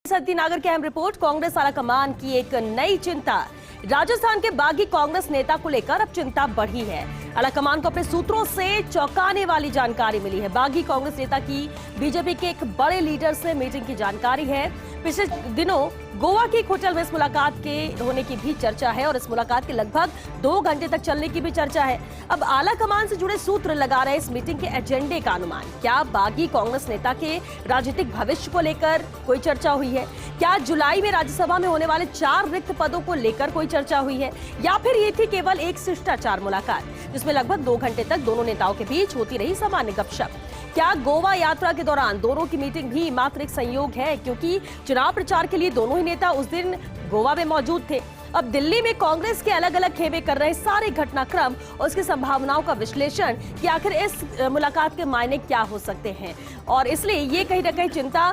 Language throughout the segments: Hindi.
सती नागर की अहम रिपोर्ट। कांग्रेस आलाकमान की एक नई चिंता। राजस्थान के बागी कांग्रेस नेता को लेकर अब चिंता बढ़ी है। आलाकमान को अपने सूत्रों से चौंकाने वाली जानकारी मिली है। बागी कांग्रेस नेता की बीजेपी के एक बड़े लीडर से मीटिंग की जानकारी है। पिछले दिनों गोवा की एक होटल में इस मुलाकात के होने की भी चर्चा है और इस मुलाकात के लगभग 2 घंटे तक चलने की भी चर्चा है। अब आलाकमान से जुड़े सूत्र लगा रहे इस मीटिंग के एजेंडे का अनुमान। क्या बागी कांग्रेस नेता के राजनीतिक भविष्य को लेकर कोई चर्चा हुई है? क्या जुलाई में राज्यसभा में होने वाले 4 रिक्त पदों को लेकर कोई चर्चा हुई है, या फिर ये थी केवल एक शिष्टाचार मुलाकात जिसमें लगभग 2 घंटे तक दोनों नेताओं के बीच होती रही सामान्य गपशप? क्या गोवा यात्रा के दौरान दोनों की मीटिंग भी मात्र एक संयोग है, क्योंकि चुनाव प्रचार के लिए दोनों ही नेता उस दिन गोवा में मौजूद थे? अब दिल्ली में कांग्रेस के अलग अलग खेमे कर रहे सारे घटनाक्रम और उसकी संभावनाओं का विश्लेषण कि आखिर इस मुलाकात के मायने क्या हो सकते हैं, और इसलिए ये कहीं न कहीं चिंता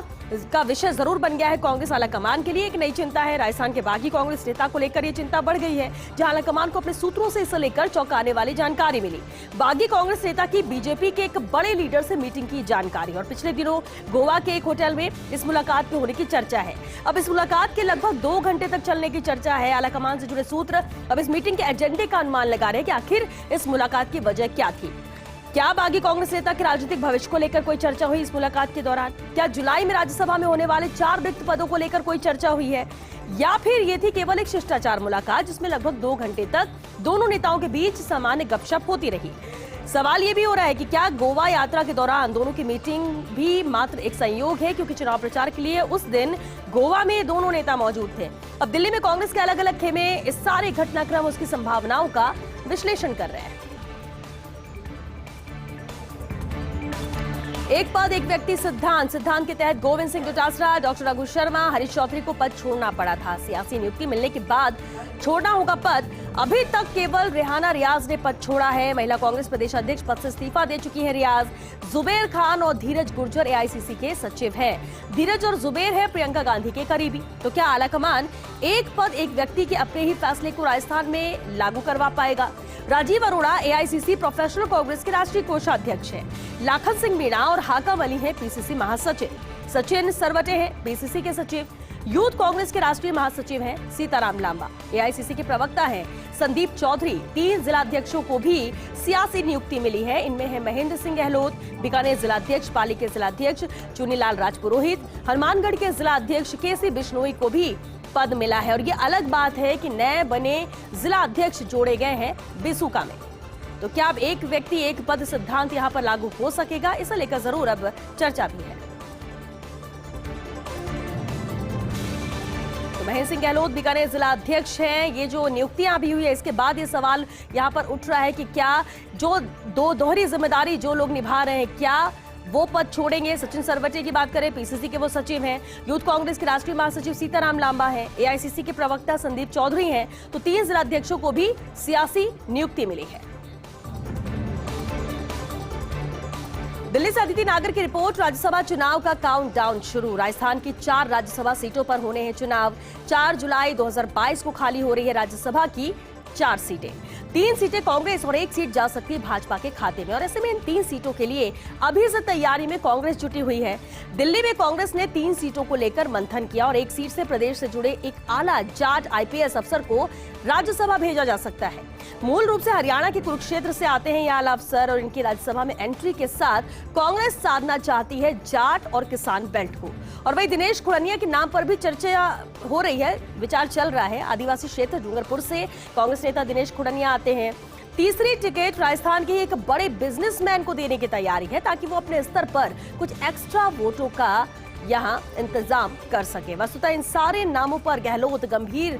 का विषय जरूर बन गया है कांग्रेस आलाकमान के लिए। एक नई चिंता है। राजस्थान के बागी कांग्रेस नेता को लेकर ये चिंता बढ़ गई है, जहां आलाकमान को अपने सूत्रों से इसे लेकर चौंकाने वाली जानकारी मिली। बागी कांग्रेस नेता की बीजेपी के एक बड़े लीडर से मीटिंग की जानकारी, और पिछले दिनों गोवा के एक होटल में इस मुलाकात के होने की चर्चा है। अब इस मुलाकात के लगभग 2 घंटे तक चलने की चर्चा है। आलाकमान से जुड़े सूत्र अब इस मीटिंग के एजेंडे का अनुमान लगा रहे हैं कि आखिर इस मुलाकात की वजह क्या थी। क्या बागी कांग्रेस नेता के राजनीतिक भविष्य को लेकर कोई चर्चा हुई इस मुलाकात के दौरान? क्या जुलाई में राज्यसभा में होने वाले 4 रिक्त पदों को लेकर कोई चर्चा हुई है, या फिर ये थी केवल एक शिष्टाचार मुलाकात जिसमें लगभग 2 घंटे तक दोनों नेताओं के बीच सामान्य गपशप होती रही? सवाल ये भी हो रहा है कि क्या गोवा यात्रा के दौरान दोनों की मीटिंग भी मात्र एक संयोग है, क्योंकि चुनाव प्रचार के लिए उस दिन गोवा में दोनों नेता मौजूद थे। अब दिल्ली में कांग्रेस के अलग अलग खेमे इस सारे घटनाक्रम उसकी संभावनाओं का विश्लेषण कर रहे हैं। एक पद एक व्यक्ति सिद्धांत के तहत गोविंद सिंह डोटासरा, डॉक्टर रघु शर्मा, हरीश चौधरी को पद छोड़ना पड़ा था। सियासी नियुक्ति मिलने के बाद छोड़ना होगा पद। अभी तक केवल रेहाना रियाज ने पद छोड़ा है। महिला कांग्रेस प्रदेश अध्यक्ष पद से इस्तीफा दे चुकी हैं रियाज। जुबेर खान और धीरज गुर्जर एआईसीसी के सचिव हैं। धीरज और जुबेर है प्रियंका गांधी के करीबी। तो क्या आलाकमान एक पद एक व्यक्ति के अपने ही फैसले को राजस्थान में लागू करवा पाएगा? राजीव अरोड़ा एआईसीसी प्रोफेशनल कांग्रेस के राष्ट्रीय कोषाध्यक्ष हैं। लाखन सिंह मीणा और हाकम अली हैं पीसीसी महासचिव। सचिन सरवटे हैं पीसीसी के सचिव। यूथ कांग्रेस के राष्ट्रीय महासचिव हैं सीताराम लांबा। एआईसीसी के प्रवक्ता हैं संदीप चौधरी। 3 जिलाध्यक्षों को भी सियासी नियुक्ति मिली है। इनमें है महेंद्र सिंह गहलोत, बीकानेर जिलाध्यक्ष, पाली के जिलाध्यक्ष चुनीलाल राजपुरोहित, हनुमानगढ़ के जिलाध्यक्ष केसी बिश्नोई को भी पद मिला है। और ये अलग बात है कि नए बने जिला अध्यक्ष जोड़े गए हैं बिसूका में। तो क्या अब एक व्यक्ति एक पद सिद्धांत यहां पर लागू हो सकेगा, इसे लेकर जरूर अब चर्चा भी है। तो महेंद्र सिंह गहलोत बीकानेर जिला अध्यक्ष हैं। ये जो नियुक्तियां भी हुई है, इसके बाद ये सवाल यहां पर उठ रहा है कि क्या जो दोहरी जिम्मेदारी जो लोग निभा रहे हैं, क्या वो पद छोड़ेंगे? सचिन सरवटे की बात करें, पीसीसी के वो सचिव हैं। यूथ कांग्रेस के राष्ट्रीय महासचिव सीताराम लांबा है। एआईसीसी के प्रवक्ता संदीप चौधरी हैं। तो 3 जिलाध्यक्षों को भी सियासी नियुक्ति मिली है। दिल्ली से अदिति नागर की रिपोर्ट। राज्यसभा चुनाव का काउंटडाउन शुरू। राजस्थान की 4 राज्यसभा सीटों पर होने हैं चुनाव। 4 जुलाई 2022 को खाली हो रही है राज्यसभा की 4 सीटें। 3 सीटें कांग्रेस और 1 सीट जा सकती है भाजपा के खाते में। और ऐसे में इन 3 सीटों के लिए अभी से तैयारी में कांग्रेस जुटी हुई है। दिल्ली में कांग्रेस ने 3 सीटों को लेकर मंथन किया और 1 सीट से प्रदेश से जुड़े एक आला जाट आईपीएस अफसर को राज्यसभा भेजा जा सकता है। मूल रूप से हरियाणा के कुरुक्षेत्र से आते हैं ये आला अफसर, और इनकी राज्यसभा में एंट्री के साथ कांग्रेस साधना चाहती है जाट और किसान बेल्ट को। और वही दिनेश खुड़निया के नाम पर भी चर्चा हो रही है, विचार चल रहा है। आदिवासी क्षेत्र डूंगरपुर से कांग्रेस नेता दिनेश खुड़निया आते हैं। तीसरी टिकट राजस्थान के एक बड़े बिजनेसमैन को देने की तैयारी है, ताकि वो अपने स्तर पर कुछ एक्स्ट्रा वोटों का यहाँ इंतजाम कर सके। वस्तुतः इन सारे नामों पर गहलोत गंभीर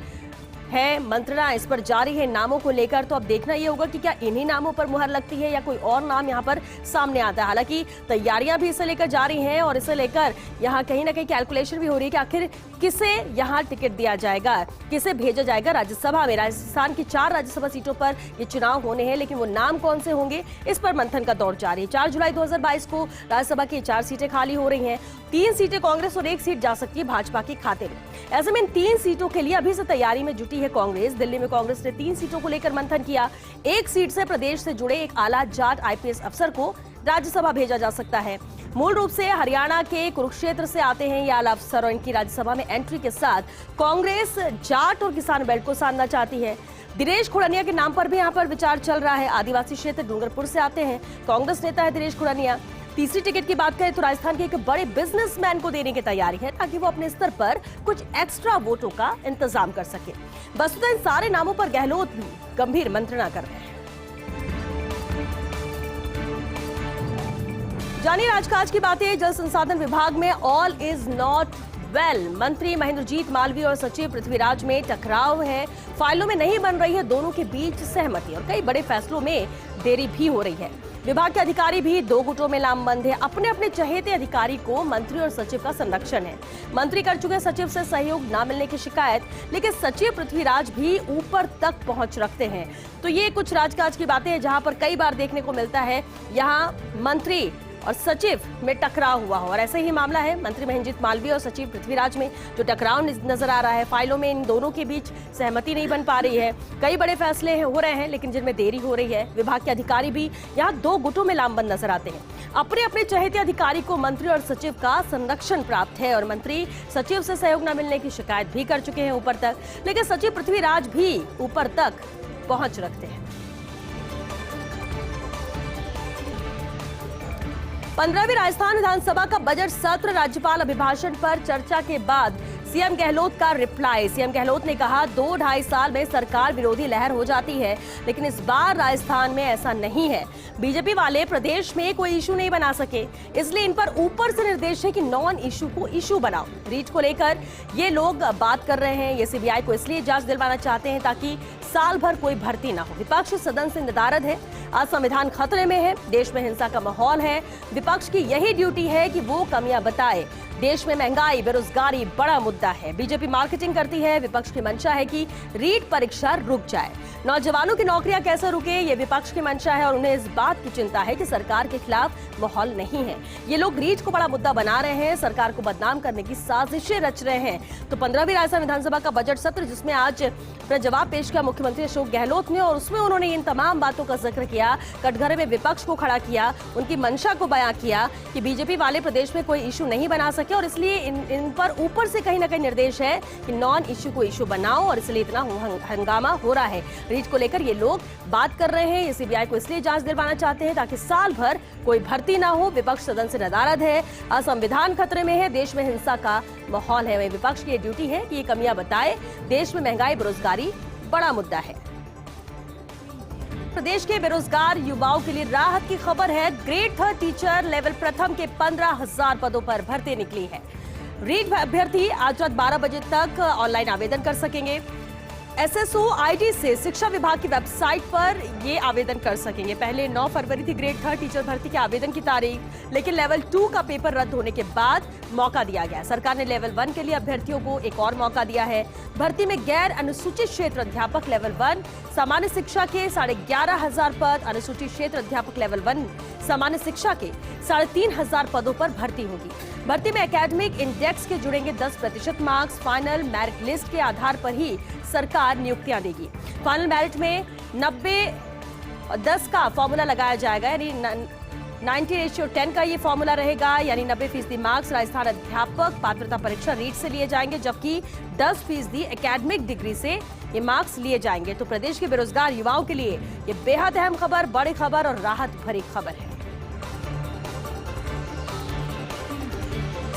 है, मंत्रणा इस पर जारी है नामों को लेकर। तो अब देखना यह होगा कि क्या इन्हीं नामों पर मुहर लगती है या कोई और नाम यहां पर सामने आता है। हालांकि तैयारियां भी इसे लेकर जारी हैं और इसे लेकर यहां कहीं ना कहीं कैलकुलेशन भी हो रही है कि आखिर किसे यहां टिकट दिया जाएगा, किसे भेजा जाएगा राज्यसभा में। राजस्थान की 4 राज्यसभा सीटों पर ये चुनाव होने हैं, लेकिन वो नाम कौन से होंगे, इस पर मंथन का दौर जारी है। 4 जुलाई 2022 को राज्यसभा की 4 सीटें खाली हो रही हैं। 3 सीटें कांग्रेस और 1 सीट जा सकती है भाजपा के खाते में। ऐसे में इन 3 सीटों के लिए अभी से तैयारी में जुटी है कांग्रेस। दिल्ली में कांग्रेस ने 3 सीटों को लेकर मंथन किया। 1 सीट से प्रदेश से जुड़े एक आला जाट आईपीएस अफसर को राज्यसभा भेजा जा सकता है। मूल रूप से हरियाणा के कुरुक्षेत्र से आते हैं ये आला अफसर और इनकी राज्यसभा में एंट्री के साथ कांग्रेस जाट और किसान बेल्ट को साधना चाहती है। दिनेश खुड़निया के नाम पर भी यहाँ पर विचार चल रहा है। आदिवासी क्षेत्र डूंगरपुर से आते हैं कांग्रेस नेता है दिनेश खुड़निया। तीसरी टिकट की बात करें तो राजस्थान के एक बड़े बिजनेसमैन को देने की तैयारी है ताकि वो अपने स्तर पर कुछ एक्स्ट्रा वोटों का इंतजाम कर सके। वस्तुतः इन सारे नामों पर गहलोत भी गंभीर मंत्रणा कर रहे हैं। जानिए राजकाज की बातें। जल संसाधन विभाग में ऑल इज नॉट वेल। मंत्री महेंद्रजीत मालवीय और सचिव पृथ्वीराज में टकराव है। फाइलों में नहीं बन रही है दोनों के बीच सहमति और कई बड़े फैसलों में देरी भी हो रही है। विभाग के अधिकारी भी दो गुटों में लामबंद है। अपने अपने चहेते अधिकारी को मंत्री और सचिव का संरक्षण है। मंत्री कर चुके सचिव से सहयोग न मिलने की शिकायत, लेकिन सचिव पृथ्वीराज भी ऊपर तक पहुंच रखते हैं। तो ये कुछ राजकाज की बातें हैं जहां पर कई बार देखने को मिलता है यहाँ मंत्री और सचिव में टकराव हुआ हो और ऐसे ही मामला है मंत्री महेंद्रजीत मालवीय और सचिव पृथ्वीराज में जो टकराव नजर आ रहा है। फाइलों में इन दोनों के बीच सहमति नहीं बन पा रही है। कई बड़े फैसले हो रहे हैं लेकिन जिनमें देरी हो रही है। विभाग के अधिकारी भी यहाँ दो गुटों में लामबंद नजर आते हैं। अपने अपने चहेते अधिकारी को मंत्री और सचिव का संरक्षण प्राप्त है और मंत्री सचिव से सहयोग न मिलने की शिकायत भी कर चुके हैं ऊपर तक, लेकिन सचिव पृथ्वीराज भी ऊपर तक पहुंच रखते हैं। 15वीं राजस्थान विधानसभा का बजट सत्र, राज्यपाल अभिभाषण पर चर्चा के बाद सीएम गहलोत का रिप्लाई। सीएम गहलोत ने कहा 2-2.5 साल में सरकार विरोधी लहर हो जाती है, लेकिन इस बार राजस्थान में ऐसा नहीं है। बीजेपी वाले प्रदेश में कोई इशू नहीं बना सके, इसलिए इन पर ऊपर से निर्देश है कि नॉन इशू को इशू बनाओ। रीट को लेकर ये लोग बात कर रहे हैं। ये सीबीआई को इसलिए जांच दिलवाना चाहते हैं ताकि साल भर कोई भर्ती ना हो। विपक्ष सदन से नदारद है। आज संविधान खतरे में है, देश में हिंसा का माहौल है। विपक्ष की यही ड्यूटी है कि वो कमियां बताए। देश में महंगाई, बेरोजगारी बड़ा मुद्दा है। बीजेपी मार्केटिंग करती है। विपक्ष की मंशा है कि रीट परीक्षा रुक जाए। नौजवानों की नौकरियां कैसे रुके, ये विपक्ष की मंशा है और उन्हें इस बात की चिंता है कि सरकार के खिलाफ माहौल नहीं है। ये लोग रीट को बड़ा मुद्दा बना रहे हैं, सरकार को बदनाम करने की साजिशें रच रहे हैं। तो 15वीं राजस्थान विधानसभा का बजट सत्र, जिसमें आज अपना जवाब पेश किया मुख्यमंत्री अशोक गहलोत ने और उसमें उन्होंने इन तमाम बातों का जिक्र किया। कटघरे में विपक्ष को खड़ा किया, उनकी मंशा को बयां किया कि बीजेपी वाले प्रदेश में कोई इशू नहीं बना सके और इसलिए इन पर ऊपर से कहीं ना कहीं निर्देश है कि नॉन इशू को इशू बनाओ और इसलिए इतना हंगामा हो रहा है। रीट को लेकर ये लोग बात कर रहे हैं। ये सीबीआई को इसलिए जांच दिलवाना चाहते हैं ताकि साल भर कोई भर्ती ना हो। विपक्ष सदन से नदारद है। संविधान खतरे में है, देश में हिंसा का माहौल है। विपक्ष की ड्यूटी है कि ये कमियां बताए। देश में महंगाई, बेरोजगारी बड़ा मुद्दा है। प्रदेश के बेरोजगार युवाओं के लिए राहत की खबर है। ग्रेड 3 टीचर लेवल प्रथम के 15,000 पदों पर भर्ती निकली है। रीट अभ्यर्थी आज रात 12 बजे तक ऑनलाइन आवेदन कर सकेंगे। एसएसओ आईडी से शिक्षा विभाग की वेबसाइट पर ये आवेदन कर सकेंगे। पहले 9 फरवरी थी ग्रेड 3 टीचर भर्ती के आवेदन की तारीख, लेकिन लेवल 2 का पेपर रद्द होने के बाद मौका दिया गया। सरकार ने लेवल 1 के लिए अभ्यर्थियों को एक और मौका दिया है। भर्ती में गैर अनुसूचित क्षेत्र अध्यापक लेवल 1, सामान्य शिक्षा के 11,500 पद, अनुसूचित क्षेत्र अध्यापक लेवल 1 सामान्य शिक्षा के 3,500 पदों पर भर्ती होगी। भर्ती में एकेडमिक इंडेक्स के जुड़ेंगे 10% मार्क्स। फाइनल मेरिट लिस्ट के आधार पर ही सरकार नियुक्तियां देगी। फाइनल मेरिट में 90-10 का फॉर्मूला लगाया जाएगा, यानी 90:10 का ये फॉर्मूला रहेगा, यानी 90% मार्क्स राजस्थान अध्यापक पात्रता परीक्षा रीट से लिए जाएंगे, जबकि 10% एकेडमिक डिग्री से ये मार्क्स लिए जाएंगे। तो प्रदेश के बेरोजगार युवाओं के लिए ये बेहद अहम खबर, बड़ी खबर और राहत भरी खबर है।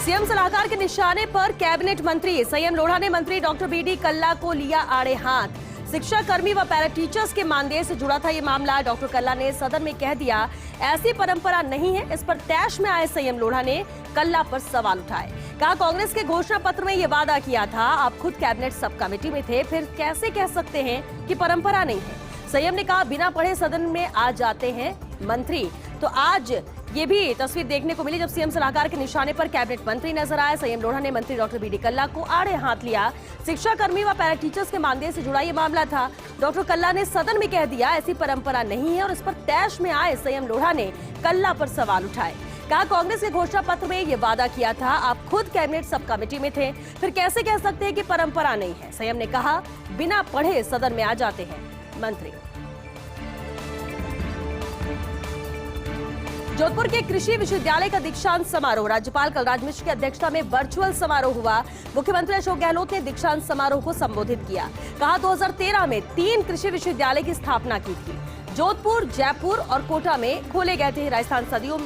सीएम सलाहकार के निशाने पर कैबिनेट मंत्री। संयम लोढ़ा ने मंत्री डॉक्टर बीडी कल्ला को लिया आड़े हाथ। शिक्षा कर्मी व पैरा टीचर्स के मानदेय से जुड़ा था ये मामला। डॉक्टर कल्ला ने सदन में कह दिया ऐसी परंपरा नहीं है। इस पर तैश में आए संयम लोढ़ा ने कल्ला पर सवाल उठाए। कहा कांग्रेस के घोषणा पत्र में ये वादा किया था, आप खुद कैबिनेट सब कमेटी में थे, फिर कैसे कह सकते हैं कि परंपरा नहीं है। संयम ने कहा बिना पढ़े सदन में आ जाते हैं मंत्री। तो आज ये भी तस्वीर देखने को मिली जब सीएम सलाहकार के निशाने पर कैबिनेट मंत्री नजर आए। संयम लोढ़ा ने मंत्री डॉक्टर बीडी कल्ला को आड़े हाथ लिया। शिक्षा कर्मी व पैरा टीचर्स के मानदेय से जुड़ा ये मामला था। डॉक्टर कल्ला ने सदन में कह दिया ऐसी परंपरा नहीं है और इस पर तैश में आए संयम लोढ़ा ने कल्ला पर सवाल उठाए। कहा कांग्रेस के घोषणा पत्र में ये वादा किया था, आप खुद कैबिनेट सब कमेटी में थे, फिर कैसे कह सकते हैं कि परंपरा नहीं है। संयम ने कहा बिना पढ़े सदन में आ जाते हैं मंत्री। जोधपुर के कृषि विश्वविद्यालय का दीक्षांत समारोह राज्यपाल कलराज मिश्र की अध्यक्षता में वर्चुअल समारोह हुआ। मुख्यमंत्री अशोक गहलोत ने दीक्षांत समारोह को संबोधित किया। कहा 2013 में 3 कृषि विश्वविद्यालय की स्थापना की थी। जोधपुर, जयपुर और कोटा में खोले गए थे। राजस्थान सदियों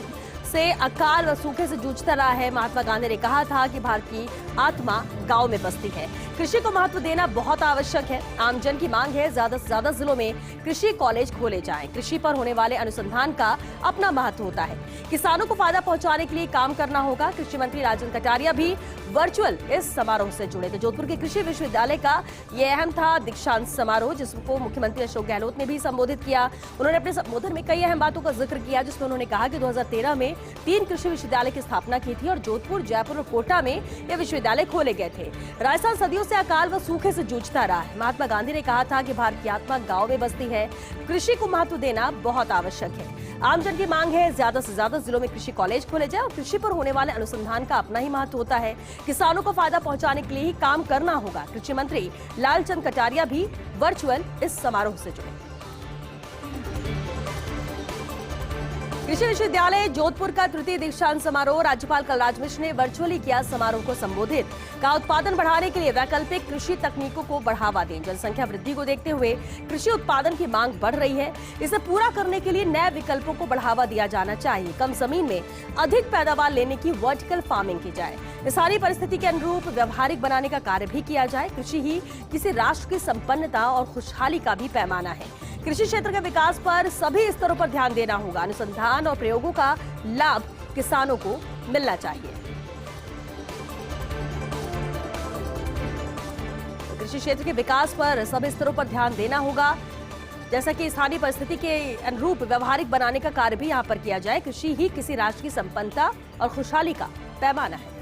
से अकाल व सूखे से जूझता रहा है। महात्मा गांधी ने कहा था कि भारत की आत्मा गांव में बसती है। कृषि को महत्व देना बहुत आवश्यक है। आमजन की मांग है ज्यादा से ज्यादा जिलों में कृषि कॉलेज खोले जाएं। कृषि पर होने वाले अनुसंधान का अपना महत्व होता है। किसानों को फायदा पहुंचाने के लिए काम करना होगा। कृषि मंत्री राजन कटारिया भी वर्चुअल इस समारोह से जुड़े थे। जोधपुर के कृषि विश्वविद्यालय का यह अहम था दीक्षांत समारोह, जिसको मुख्यमंत्री अशोक गहलोत ने भी संबोधित किया। उन्होंने अपने संबोधन में कई अहम बातों का जिक्र किया, जिसमें उन्होंने कहा कि 2013 में 3 कृषि विश्वविद्यालय की स्थापना की थी और जोधपुर, जयपुर और कोटा में ये विश्वविद्यालय खोले गए थे। राजस्थान सदियों से अकाल व सूखे से जूझता रहा है। महात्मा गांधी ने कहा था कि भारत की आत्मा गांव में बसती है। कृषि को महत्व देना बहुत आवश्यक है। आमजन की मांग है ज्यादा से ज्यादा जिलों में कृषि कॉलेज खोले जाए और कृषि पर होने वाले अनुसंधान का अपना ही महत्व होता है। किसानों को फायदा पहुंचाने के लिए ही काम करना होगा। कृषि मंत्री लालचंद कटारिया भी वर्चुअल इस समारोह से जुड़े। कृषि विश्वविद्यालय जोधपुर का तृतीय दीक्षांत समारोह राज्यपाल कलराज मिश्र ने वर्चुअली किया समारोह को संबोधित। कहा उत्पादन बढ़ाने के लिए वैकल्पिक कृषि तकनीकों को बढ़ावा दें। जनसंख्या वृद्धि को देखते हुए कृषि उत्पादन की मांग बढ़ रही है। इसे पूरा करने के लिए नए विकल्पों को बढ़ावा दिया जाना चाहिए। कम जमीन में अधिक पैदावार लेने की वर्टिकल फार्मिंग की जाए। इस सारी परिस्थिति के अनुरूप व्यवहारिक बनाने का कार्य भी किया जाए। कृषि ही किसी राष्ट्र की संपन्नता और खुशहाली का भी पैमाना है। कृषि क्षेत्र के विकास पर सभी स्तरों पर ध्यान देना होगा। अनुसंधान और प्रयोगों का लाभ किसानों को मिलना चाहिए। कृषि क्षेत्र के विकास पर सभी स्तरों पर ध्यान देना होगा, जैसा कि स्थानीय परिस्थिति के अनुरूप व्यवहारिक बनाने का कार्य भी यहाँ पर किया जाए। कृषि ही किसी राष्ट्र की संपन्नता और खुशहाली का पैमाना है।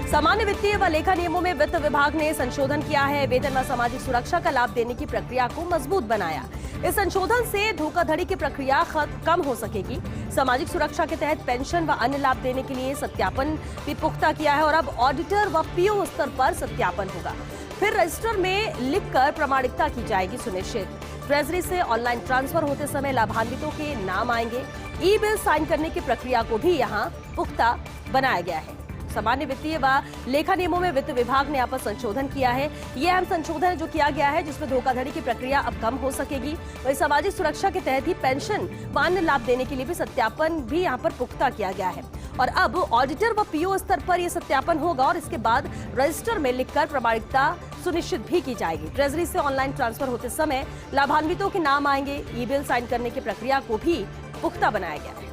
सामान्य वित्तीय व लेखा नियमों में वित्त विभाग ने संशोधन किया है। वेतन व सामाजिक सुरक्षा का लाभ देने की प्रक्रिया को मजबूत बनाया। इस संशोधन से धोखाधड़ी की प्रक्रिया कम हो सकेगी। सामाजिक सुरक्षा के तहत पेंशन व अन्य लाभ देने के लिए सत्यापन भी पुख्ता किया है और अब ऑडिटर व पीओ स्तर पर सत्यापन होगा। फिर रजिस्टर में लिखकर प्रामाणिकता की जाएगी सुनिश्चित। ट्रेजरी से ऑनलाइन ट्रांसफर होते समय लाभान्वितों के नाम आएंगे। ई बिल साइन करने की प्रक्रिया को भी यहाँ पुख्ता बनाया गया है। सामान्य वित्तीय व लेखा नियमों में वित्त विभाग ने यहाँ पर संशोधन किया है। यह अहम संशोधन है जो किया गया है, जिसमें धोखाधड़ी की प्रक्रिया अब कम हो सकेगी। वही सामाजिक सुरक्षा के तहत ही पेंशन व अन्य लाभ देने के लिए भी सत्यापन भी यहाँ पर पुख्ता किया गया है और अब ऑडिटर व पीओ स्तर पर यह सत्यापन होगा और इसके बाद रजिस्टर में लिखकर प्रामाणिकता सुनिश्चित भी की जाएगी। ट्रेजरी से ऑनलाइन ट्रांसफर होते समय लाभान्वितों के नाम आएंगे। ई बिल साइन करने की प्रक्रिया को भी पुख्ता बनाया गया है।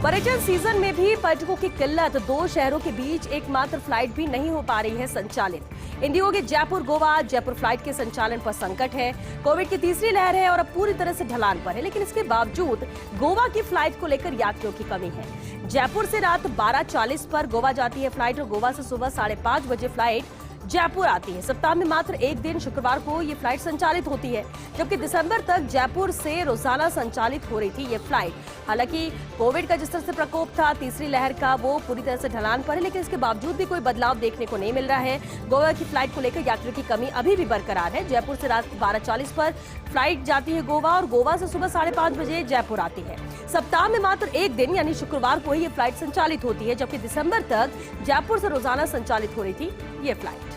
पर्यटन सीजन में भी पर्यटकों की किल्लत। 2 शहरों के बीच एकमात्र फ्लाइट भी नहीं हो पा रही है संचालित। इंडिगो के जयपुर गोवा जयपुर फ्लाइट के संचालन पर संकट है। कोविड की तीसरी लहर है और अब पूरी तरह से ढलान पर है, लेकिन इसके बावजूद गोवा की फ्लाइट को लेकर यात्रियों की कमी है। जयपुर से रात 12:40 पर गोवा जाती है फ्लाइट और गोवा से सुबह 5:30 बजे फ्लाइट जयपुर आती है। सप्ताह में मात्र एक दिन शुक्रवार को ये फ्लाइट संचालित होती है, जबकि दिसंबर तक जयपुर से रोजाना संचालित हो रही थी ये फ्लाइट। हालांकि कोविड का जिस तरह से प्रकोप था, तीसरी लहर का, वो पूरी तरह से ढलान पर है, लेकिन इसके बावजूद भी कोई बदलाव देखने को नहीं मिल रहा है। गोवा की फ्लाइट को लेकर यात्रियों की कमी अभी भी बरकरार है। जयपुर से रात 12:40 पर फ्लाइट जाती है गोवा और गोवा से सुबह 5:30 बजे जयपुर आती है। सप्ताह में मात्र एक दिन यानी शुक्रवार को ही ये फ्लाइट संचालित होती है, जबकि दिसंबर तक जयपुर से रोजाना संचालित हो रही थी ये फ्लाइट।